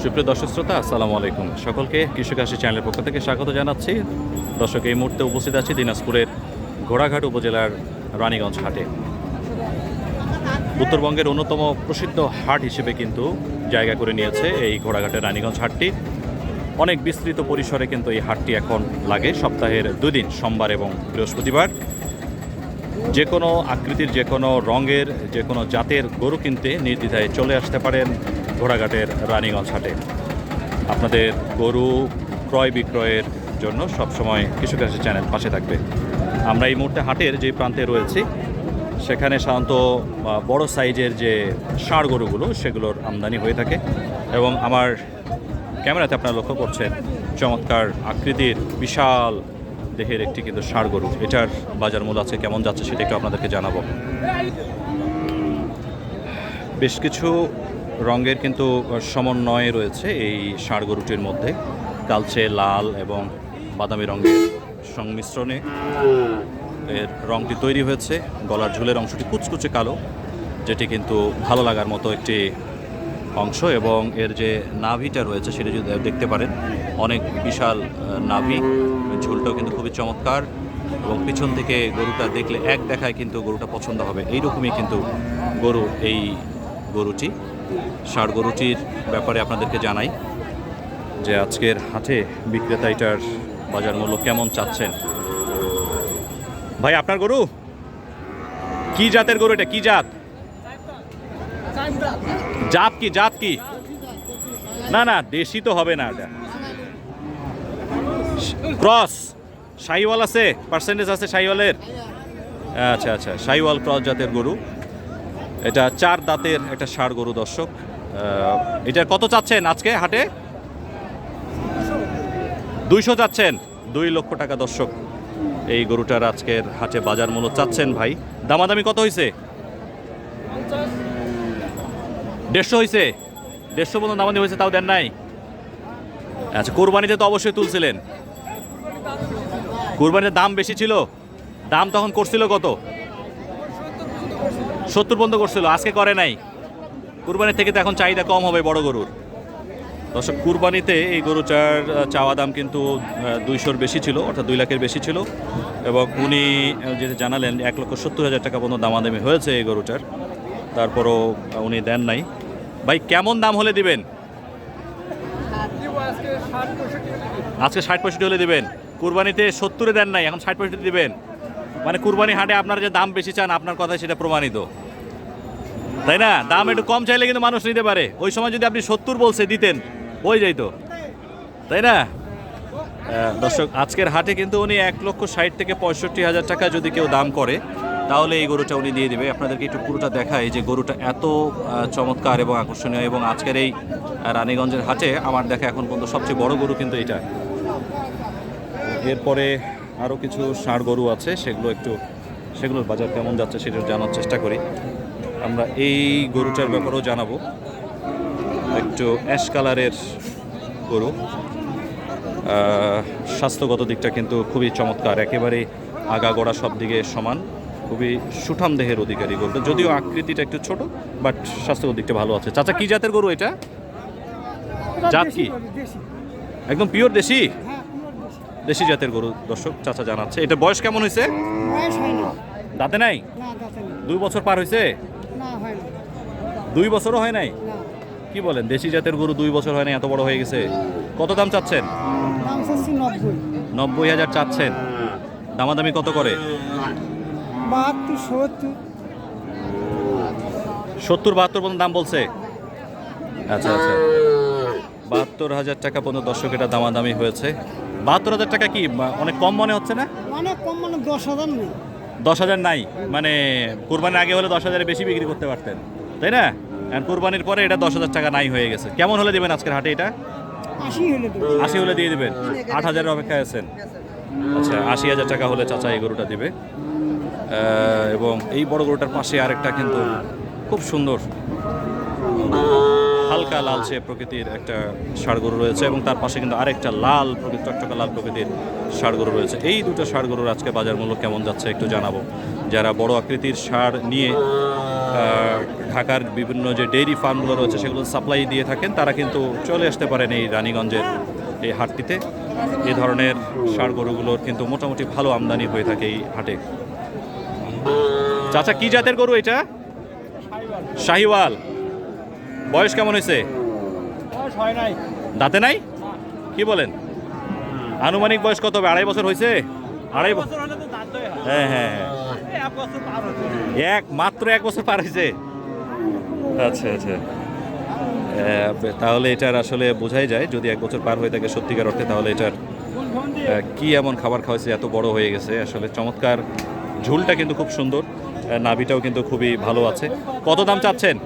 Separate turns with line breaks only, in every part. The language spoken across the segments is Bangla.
সুপ্রিয় দর্শক শ্রোতা, আসসালামু আলাইকুম। সকলকে কৃষক আশি চ্যানেলের পক্ষ থেকে স্বাগত জানাচ্ছি। দর্শক, এই মুহূর্তে উপস্থিত আছি দিনাজপুরের ঘোড়াঘাট উপজেলার রানীগঞ্জ হাটে। উত্তরবঙ্গের অন্যতম প্রসিদ্ধ হাট হিসেবে কিন্তু জায়গা করে নিয়েছে এই ঘোড়াঘাটের রানীগঞ্জ হাটটি। অনেক বিস্তৃত পরিসরে কিন্তু এই হাটটি এখন লাগে সপ্তাহের 2 দিন, সোমবার এবং বৃহস্পতিবার। যে কোনো আকৃতির, যে কোনো রঙের, যে কোনো জাতের গরু কিনতে নির্দ্বিধায় চলে আসতে পারেন ঘোড়াঘাটের রানীগঞ্জ হাটে। আপনাদের গরু ক্রয় বিক্রয়ের জন্য সবসময় কৃষক আশি চ্যানেল পাশে থাকবে। আমরা এই মুহূর্তে হাটের যে প্রান্তে রয়েছি সেখানে সাধারণত বড় সাইজের যে ষাঁড় গরুগুলো সেগুলোর আমদানি হয়ে থাকে, এবং আমার ক্যামেরাতে আপনারা লক্ষ্য করছেন চমৎকার আকৃতির বিশাল দেহের একটি কিন্তু ষাঁড় গরু। এটার বাজার মূল্য আছে কেমন যাচ্ছে সেটা একটু আপনাদেরকে জানাবো। বেশ কিছু রঙের কিন্তু সমন্বয় রয়েছে এই ষাঁড় গরুটির মধ্যে। কালচে, লাল এবং বাদামি রঙের সংমিশ্রণে এর রঙটি তৈরি হয়েছে। গলার ঝুলের অংশটি কুচকুচে কালো, যেটি কিন্তু ভালো লাগার মতো একটি অংশ, এবং এর যে নাভিটা রয়েছে সেটা যদি দেখতে পারেন, অনেক বিশাল নাভি। ঝুলটাও কিন্তু খুবই চমৎকার, এবং পিছন থেকে গরুটা দেখলে এক দেখায় কিন্তু গরুটা পছন্দ হবে, এইরকমই কিন্তু গরু এই গরুটি। ষাঁড় গরুটির ব্যাপারে আপনাদেরকে জানাই যে আজকের হাটে বিক্রেতা এটার বাজার মূল্য কেমন চাচ্ছেন। ভাই, আপনার গরু কি জাতের গরু? এটা কি জাত? জাত কি? জাত কি? না না, দেশি তো হবে না, এটা ক্রস। শাহিওয়াল আছে? পার্সেন্টেজ আছে শাহিওয়ালের? আচ্ছা আচ্ছা, শাহিওয়াল ক্রস জাতের গরু। এটা 4 দাঁতের একটা ষাঁড় গরু। দর্শক, এটার কত চাচ্ছেন আজকে হাটে? 200 চাচ্ছেন, 2 লক্ষ টাকা। দর্শক, এই গরুটার আজকের হাটে বাজার মূল্য চাচ্ছেন ভাই। দামাদামি কত হয়েছে? 150 হয়েছে? 150 পর্যন্ত দামাদামি হয়েছে, তাও দেন নাই? আচ্ছা, কোরবানিতে তো অবশ্যই তুলছিলেন। কোরবানিতে দাম বেশি ছিল? দাম তখন করছিল কত? 70 পর্যন্ত করছিল, আজকে করে নাই। কুরবানি থেকে তো এখন চাহিদা কম হবে বড় গরুর। দর্শক, কুরবানিতে এই গরুটার চাওয়া দাম কিন্তু 200-র বেশি ছিল, অর্থাৎ 2 লাখের বেশি ছিল, এবং উনি যেটা জানালেন 1,70,000 টাকা পর্যন্ত দামাদামি হয়েছে এই গরুটার। তারপরও উনি দেন নাই। ভাই, কেমন দাম হলে দিবেন? আজকে 60-65 হলে দিবেন। কুরবানিতে 70-এ দেন নাই, এখন 60-65 দিবেন। মানে কুরবানি হাটে আপনার যে দাম বেশি চান, আপনার কথায় সেটা প্রমাণিত, তাই না? দাম একটু কম চাইলে কিন্তু মানুষ নিতে পারে। ওই সময় যদি আপনি 70 বলছে দিতেন, হয়ে যাইতো, তাই না? দর্শক, আজকের হাটে কিন্তু উনি 1,60,000 থেকে 65,000 টাকা যদি কেউ দাম করে, তাহলে এই গরুটা উনি দিয়ে দেবে। আপনাদেরকে একটু পুরোটা দেখায় যে গরুটা এত চমৎকার এবং আকর্ষণীয়, এবং আজকের এই রানীগঞ্জের হাটে আমার দেখা এখন পর্যন্ত সবচেয়ে বড় গরু কিন্তু এটা। এরপরে আরও কিছু ষাঁড় গরু আছে, সেগুলোর বাজার কেমন যাচ্ছে সেটা জানার চেষ্টা করি। আমরা এই গরুটার ব্যাপারেও জানাবো। একটু অ্যাশ কালারের গরু, স্বাস্থ্যগত দিকটা কিন্তু খুবই চমৎকার, একেবারে আগাগোড়া সব দিকে সমান, খুবই সুঠাম দেহের অধিকারী গরুটা। যদিও আকৃতিটা একটু ছোট, বাট স্বাস্থ্যগত দিকটা ভালো আছে। চাচা, কি জাতের গরু এটা? জাত কি? একদম পিওর দেশি? দেশি জাতের গরু। দর্শক, চাচা জানাচ্ছে। এটা বয়স কেমন হয়েছে? দাঁতে নাই? 2 বছর পার হয়েছে? 2 বছরও হয় নাই? কি বলেন, দেশি জাতের গরু 2 বছর হয় নাই, এত বড় হয়ে গেছে? কত দাম চাচ্ছেন? 90,000 চাচ্ছেন। দামাদামি কত করে? 70-72 পর্যন্ত দাম বলছে। আচ্ছা আচ্ছা, 72,000 টাকা পর্যন্ত দর্শক এটা দামাদামি হয়েছে। 72,000 টাকা কি অনেক কম মনে হচ্ছে না?
অনেক কম, মানে 10,000 নেই।
10,000 নাই? মানে কুরবানির আগে হলে 10,000-এ বেশি বিক্রি করতে পারতেন, তাই না? আর কুরবানির পরে এটা 10,000 টাকা নাই হয়ে গেছে। কেমন হলে দিবেন আজকের হাটে এটা? 80 হলে দিয়ে দিবেন। 8,000-এর অপেক্ষায় আছেন? আচ্ছা, 80,000 টাকা হলে চাচা এই গরুটা দিবে। এবং এই বড় গরুটার পাশে আরেকটা কিন্তু খুব সুন্দর হালকা লালচে প্রকৃতির একটা ষাড় গরু রয়েছে এবং তার পাশে কিন্তু আরেকটা লাল প্রকৃতি টকটকা লাল প্রকৃতির ষাড় গরু রয়েছে। এই দুটো ষাড় গরুর আজকে বাজার মূল্য কেমন যাচ্ছে একটু জানাবো। যারা বড় আকৃতির ষাড় নিয়ে ঢাকার বিভিন্ন যে ডেইরি ফার্মগুলো রয়েছে সেগুলো সাপ্লাই দিয়ে থাকেন, তারা কিন্তু চলে আসতে পারেন এই রানীগঞ্জের এই হাটটিতে। এই ধরনের ষাড় গরুগুলোর কিন্তু মোটামুটি ভালো আমদানি হয়ে থাকে এই হাটে। চাচা, কি জাতের গরু এটা? শাহিওয়াল। বয়স কেমন হয়েছে? দাঁতে নাই? কি বলেন? আনুমানিক বয়স কত হবে? 2.5 বছর হয়েছে? 2.5 বছর? হ্যাঁ হ্যাঁ হ্যাঁ, মাত্র 1 বছর পার হয়েছে। আচ্ছা আচ্ছা, তাহলে এটার আসলে বোঝাই যায় যদি 1 বছর পার হয়ে থাকে সত্যিকার অর্থে, তাহলে এটার কি এমন খাবার খাওয়াইছে এত বড় হয়ে গেছে। আসলে চমৎকার, ঝুলটা কিন্তু খুব সুন্দর, নাভিটাও কিন্তু খুবই ভালো আছে। কত দাম চাচ্ছেন?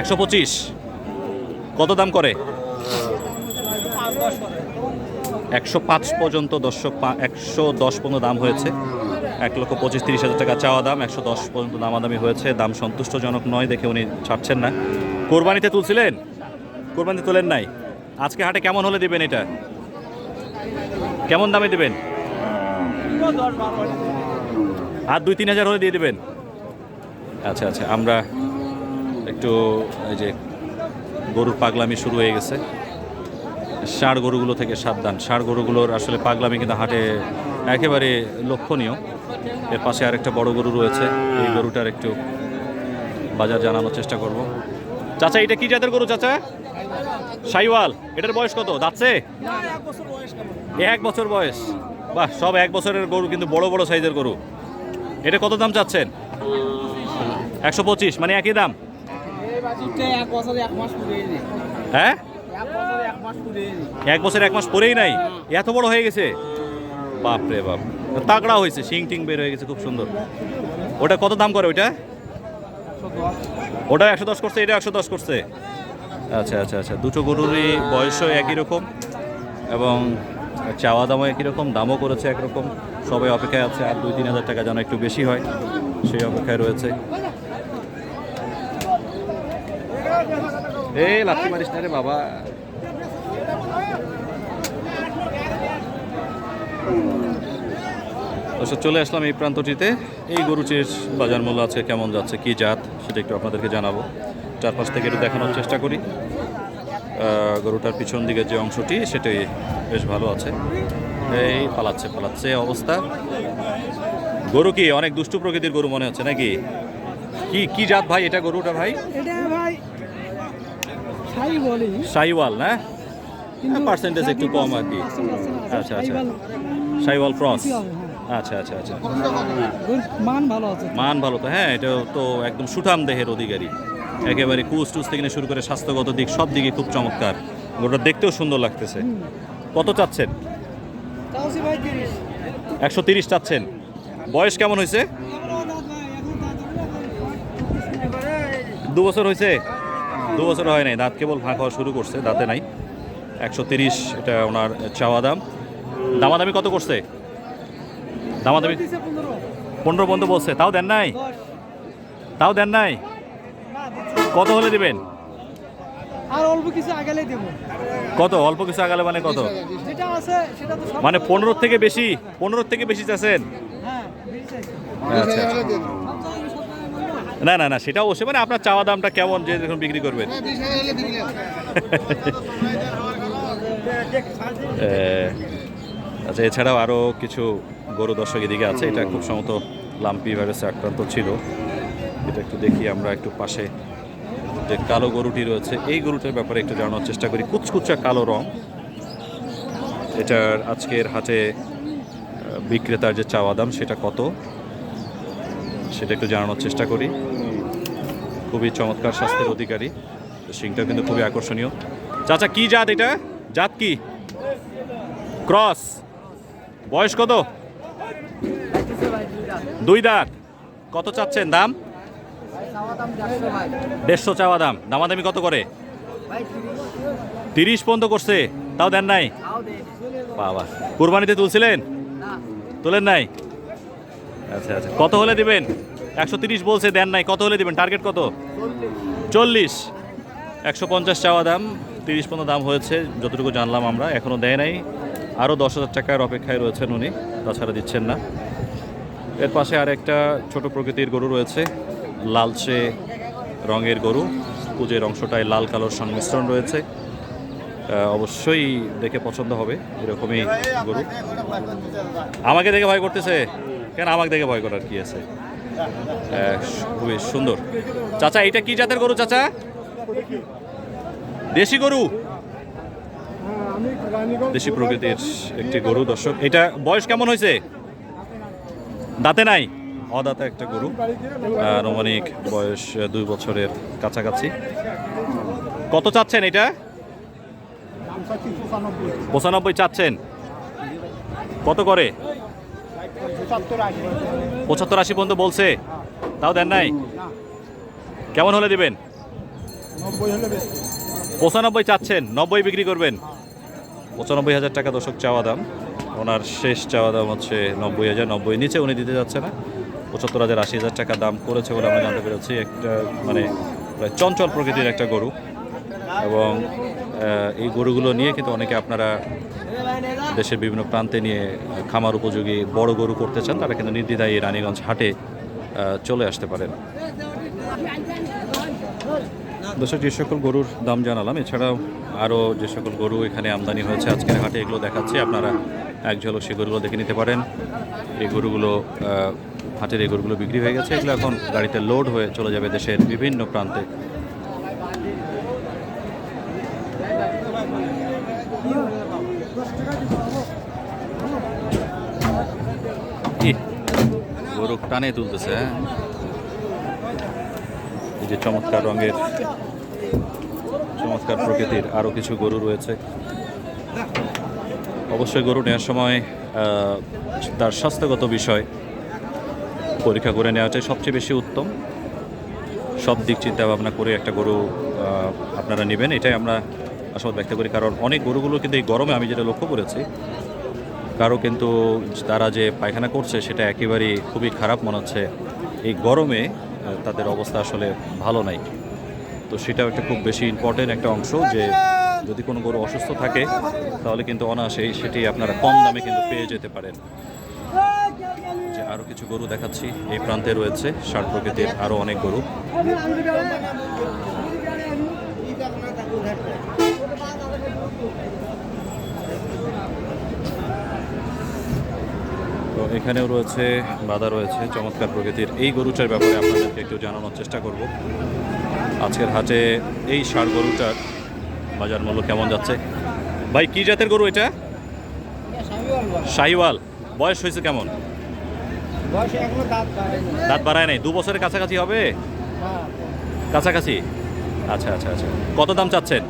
125। কত দাম করে? 105 পর্যন্ত দর্শক, 110 পর্যন্ত দাম হয়েছে। 1,25,30,000 টাকা চাওয়া দাম, 110 পর্যন্ত দামাদামি হয়েছে। দাম সন্তুষ্টজনক নয় দেখে উনি ছাড়ছেন না। কোরবানিতে তুলছিলেন? কোরবানিতে তোলেন নাই? আজকে হাটে কেমন হলে দিবেন? এটা কেমন দামে দিবেন? আর 2-3 হাজার হলে দিয়ে দেবেন? আচ্ছা আচ্ছা, আমরা একটু এই যে গরুর পাগলামি শুরু হয়ে গেছে। ষাড় গরুগুলো থেকে সাবধান। ষাড় গরুগুলোর আসলে পাগলামি কিন্তু হাটে একেবারে লক্ষণীয়। এর পাশে আরেকটা বড় গরু রয়েছে, এই গরুটার একটু বাজার জানানোর চেষ্টা করব। চাচা, এটা কি জাতের গরু চাচা? শাহিওয়াল। এটার বয়স কত? দাঁতছে? 1 বছর বয়স। বাহ, সব 1 বছরের গরু, কিন্তু বড় বড় সাইজের গরু। এটা কত দাম চাচ্ছেন? 125, মানে একই দাম? হ্যাঁ, 1 বছর 1 মাস পরেই নাই, এত বড় হয়ে গেছে? বাপ রে বাপ, তাগড়া হয়েছে, শিং টিং বের হয়ে গেছে, খুব সুন্দর। ওটা কত দাম করে? ওটা 110 করছে, এটা 110 করছে। আচ্ছা আচ্ছা আচ্ছা, দুটো গরুরই বয়সও একই রকম এবং চাওয়া দামও একই রকম, দামও করেছে একরকম। সবাই অপেক্ষায় আছে, আর 2-3 হাজার টাকা যেন একটু বেশি হয় সেই অপেক্ষায় রয়েছে। এই লাথি মারিস না রে বাবা। চলে আসলাম এই প্রান্তটিতে। এই গরুটির বাজার মূল্য আছে কেমন যাচ্ছে, কি জাত, সেটা একটু আপনাদেরকে জানাবো। চারপাশ থেকে একটু দেখানোর চেষ্টা করি। গরুটার পিছন দিকের যে অংশটি সেটাই বেশ ভালো আছে। এই পালাচ্ছে অবস্থা। গরু কি অনেক দুষ্টু প্রকৃতির গরু মনে হচ্ছে নাকি? কি জাত ভাই এটা? গরুটা ভাই শাহিওয়াল না? পার্সেন্টেজ একটু কম আর কি। আচ্ছা আচ্ছা, শাহিওয়াল ক্রস। আচ্ছা আচ্ছা আচ্ছা, মান ভালো তো। হ্যাঁ, এটা তো একদম সুঠাম দেহের অধিকারী, একেবারে কুচ টুচ থেকে শুরু করে স্বাস্থ্যগত দিক সব দিকে খুব চমৎকার। গরুটা দেখতেও সুন্দর লাগতেছে। কত চাচ্ছেন? 130 চাচ্ছেন। বয়স কেমন হয়েছে? 2 বছর হয়েছে? 2 বছর হয় নাই, দাঁত কেবল ভাগ হওয়া শুরু করছে, দাঁতে নাই। 130 এটা ওনার চাওয়া দাম। দামাদামি কত করছে? দামাদামি 15 পর্যন্ত বলছে, তাও দেন নাই? কত হলে দিবেন?
আর অল্প কিছু আগালে দেব।
কত অল্প কিছু আগালে মানে কত?
যেটা আছে সেটা তো
মানে 15 থেকে বেশি? 15 থেকে বেশি চাচ্ছেন?
হ্যাঁ, বেশি চাইছি।
আচ্ছা, না না না, সেটা অবশ্যই, মানে আপনার চাওয়া দামটা কেমন যে দেখুন বিক্রি করবেন। আচ্ছা, এছাড়াও আরও কিছু গরু দর্শক এদিকে আছে। এটা খুব সম্ভবত লাম্পি ভাইরাসে আক্রান্ত ছিল। এটা একটু দেখি আমরা, একটু পাশে যে কালো গরুটি রয়েছে এই গরুটার ব্যাপারে একটু জানানোর চেষ্টা করি। কুচকুচা কালো রং। এটার আজকের হাটে বিক্রেতার যে চাওয়া দাম সেটা কত সেটা একটু জানানোর চেষ্টা করি। খুবই চমৎকার স্বাস্থ্যের অধিকারী, শিংটা কিন্তু খুবই আকর্ষণীয়। চাচা, কি জাত এটা? জাত কি? ক্রস। বয়স কত? 2 দাঁত। কত চাচ্ছেন দাম? 150 চাওয়া দাম। দামাদামি কত করে? 30 পর্যন্ত করছে, তাও দেন নাই? বাবা, কুরবানিতে তুলছিলেন? তোলেন নাই? আচ্ছা আচ্ছা, কত হলে দিবেন? 130 বলছে, দেন নাই। কত হলে দিবেন? টার্গেট কত? 40। 150 চাওয়া দাম, 30 পর্যন্ত দাম হয়েছে যতটুকু জানলাম আমরা। এখনও দেয় নাই, আরও 10,000 টাকার অপেক্ষায় রয়েছেন উনি, তাছাড়া দিচ্ছেন না। এর পাশে আর একটা ছোট প্রকৃতির গরু রয়েছে, লালচে রঙের গরু, কুজের অংশটায় লাল কালোর সংমিশ্রণ রয়েছে। অবশ্যই দেখে পছন্দ হবে এরকমই গরু। আমাকে দেখে ভয় করতেছে কেন? আমাকে দেখে ভয় করার কি আছে? খুবই সুন্দর। চাচা, এটা কি জাতের গরু চাচা? দেশি গরু, দেশি প্রকৃতির একটি গরু। দর্শক, এটা বয়স কেমন হয়েছে? দাঁতে নাই, অদাঁতে একটা গরু, আনুমানিক বয়স 2 বছরের কাছাকাছি। কত চাচ্ছেন এটা? 95 চাচ্ছেন। কত করে? 75-80 পর্যন্ত বলছে, তাও দেন নাই। কেমন হলে দিবেন? 95 চাচ্ছেন, 90 বিক্রি করবেন। 95,000 টাকা দর্শক চাওয়া দাম। ওনার শেষ চাওয়া দাম হচ্ছে 90,000। 90 নিচে উনি দিতে যাচ্ছে না। 75,000 80,000 টাকা দাম করেছে বলে আমরা জানতে পেরেছি। একটা মানে প্রায় চঞ্চল প্রকৃতির একটা গরু, এবং এই গরুগুলো নিয়ে কিন্তু অনেকে আপনারা দেশের বিভিন্ন প্রান্তে নিয়ে খামার উপযোগী বড় গরু করতে চান, তারা কিন্তু নির্দ্বিধায় এই রানীগঞ্জ হাটে চলে আসতে পারেন। দর্শক, যে সকল গরুর দাম জানালাম, এছাড়াও আরও যে সকল গরু এখানে আমদানি হয়েছে আজকের হাটে, এগুলো দেখাচ্ছি। আপনারা এক ঝলক সেই গরুগুলো দেখে নিতে পারেন। এই গরুগুলো হাটের এই গরুগুলো বিক্রি হয়ে গেছে। এগুলো এখন গাড়িতে লোড হয়ে চলে যাবে দেশের বিভিন্ন প্রান্তে। গরু টানে তুলতেছে। হ্যাঁ, এই যে চমৎকার রঙের, চমৎকার প্রকৃতির আরও কিছু গরু রয়েছে। অবশ্যই গরু নেওয়ার সময় তার স্বাস্থ্যগত বিষয় পরীক্ষা করে নেওয়াটাই সবচেয়ে বেশি উত্তম। সব দিক চিন্তা ভাবনা করে একটা গরু আপনারা নেবেন, এটাই আমরা আশাবাদ ব্যক্ত করি। কারণ অনেক গরুগুলো কিন্তু এই গরমে, আমি যেটা লক্ষ্য করেছি, কারো কিন্তু তারা যে পায়খানা করছে সেটা একেবারেই খুবই খারাপ মনে হচ্ছে। এই গরমে তাদের অবস্থা আসলে ভালো নাই। তো সেটাও একটা খুব বেশি ইম্পর্টেন্ট একটা অংশ, যে যদি কোনো গরু অসুস্থ থাকে তাহলে কিন্তু অনায়াসেই সেটি আপনারা কম দামে কিন্তু পেয়ে যেতে পারেন। যে আরও কিছু গরু দেখাচ্ছি, এই প্রান্তে রয়েছে ষাঁড় প্রকৃতির আরও অনেক গরু। তো এখানেও রয়েছে, বাধা রয়েছে চমৎকার প্রকৃতির। এই গরুটার ব্যাপারে আপনাদেরকে একটু জানানোর চেষ্টা করব। আজকের হাটে এই ষাঁড় গরুটার বাজার মূল্য কেমন যাচ্ছে? ভাই, কি জাতের গরু এটা? শাহিওয়াল। বয়স হয়েছে কেমন? দাঁত বাড়ায় নাই, 2 বছরের কাছাকাছি হবে, কাছাকাছি। আচ্ছা আচ্ছা আচ্ছা, কত দাম চাচ্ছেন?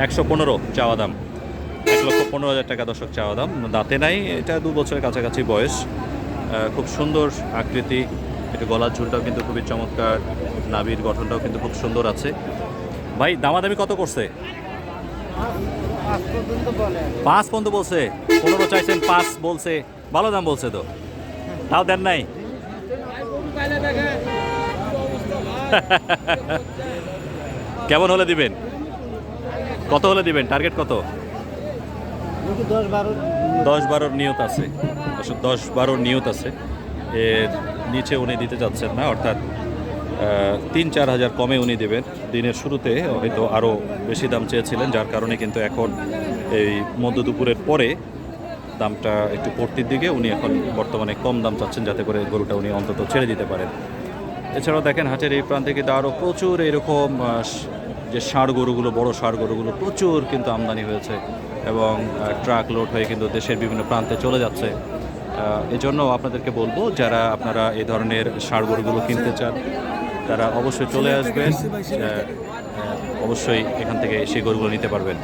115 চাওয়া দাম, 1,15,000 টাকা দর্শক চাওয়া দাম। দাঁতে নাই, এটা 2 বছরের কাছাকাছি বয়স। খুব সুন্দর আকৃতি, একটু গলার ঝুলটাও কিন্তু খুবই চমৎকার, নাভির গঠনটাও কিন্তু খুব সুন্দর আছে। ভাই, দামাদামি কত করছে? 5 পর্যন্ত বলছে। 15 চাইছেন, 5 বলছে। ভালো দাম বলছে তো, তাও দেন নাই। কেমন হলে দিবেন? কত হলে দিবেন? টার্গেট কত? 10-12 নিয়ত আছে, 10-12 নিয়ত আছে। এর নিচে উনি দিতে যাচ্ছেন না, অর্থাৎ 3-4 হাজার কমে উনি দেবেন। দিনের শুরুতে হয়তো আরও বেশি দাম চেয়েছিলেন, যার কারণে কিন্তু এখন এই মধ্য দুপুরের পরে দামটা একটু পড়তির দিকে। উনি এখন বর্তমানে কম দাম চাচ্ছেন, যাতে করে গরুটা উনি অন্তত ছেড়ে দিতে পারেন। এছাড়াও দেখেন, হাটের এই প্রান্তে কিন্তু আরও প্রচুর এরকম যে ষাঁড় গরুগুলো, বড় ষাঁড় গরুগুলো প্রচুর কিন্তু আমদানি হয়েছে, এবং ট্রাক লোড হয়ে কিন্তু দেশের বিভিন্ন প্রান্তে চলে যাচ্ছে। এজন্য আপনাদেরকে বলবো, যারা আপনারা এই ধরনের ষাঁড় গরুগুলো কিনতে চান, তারা অবশ্যই চলে আসবেন, অবশ্যই এখান থেকে সেই গরুগুলো নিতে পারবেন।